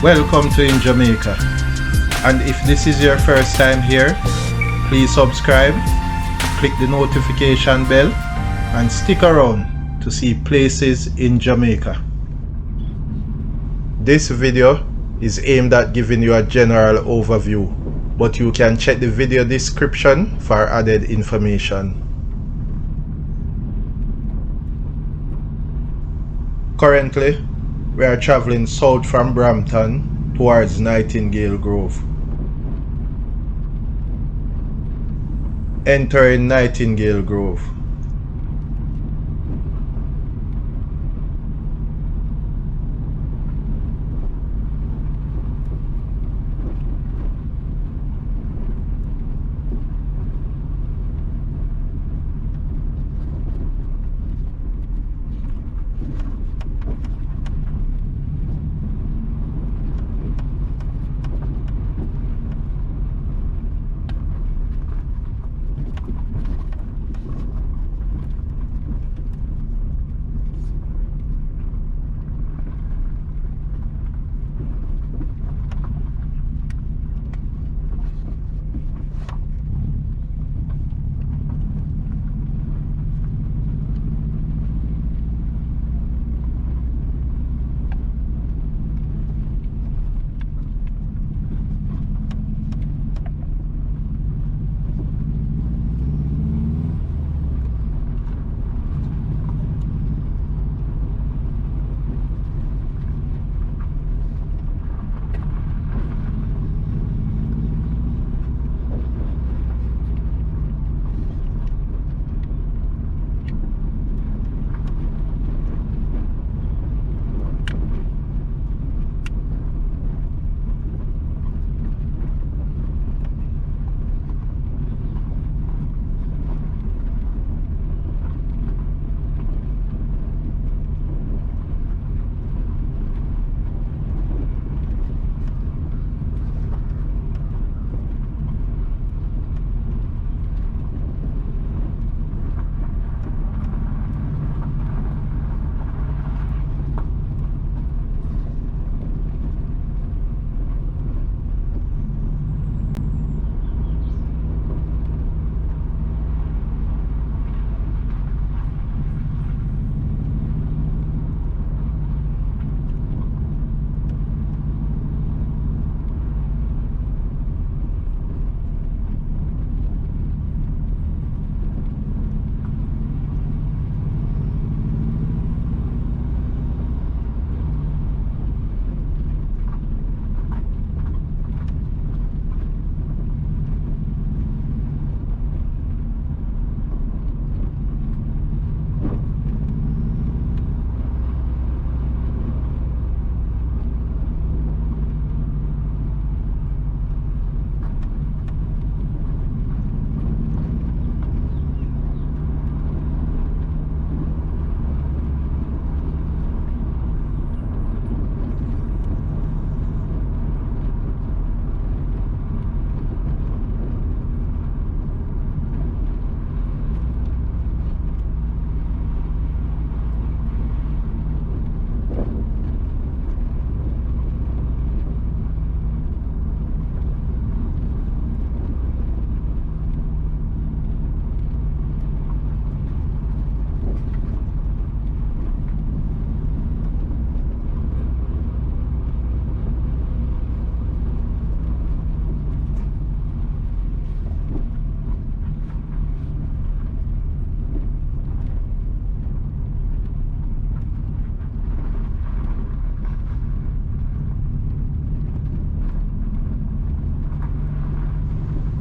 Welcome to In Jamaica, and if this is your first time here, please subscribe, click the notification bell and stick around to see places in Jamaica. This video is aimed at giving you a general overview, but you can check the video description for added information. Currently, we are traveling south from Brampton towards Nightingale Grove. Entering Nightingale Grove.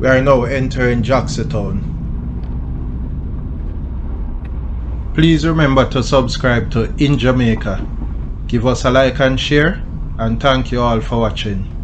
We are now entering Jackson. Please remember to subscribe to In Jamaica. Give us a like and share, and thank you all for watching.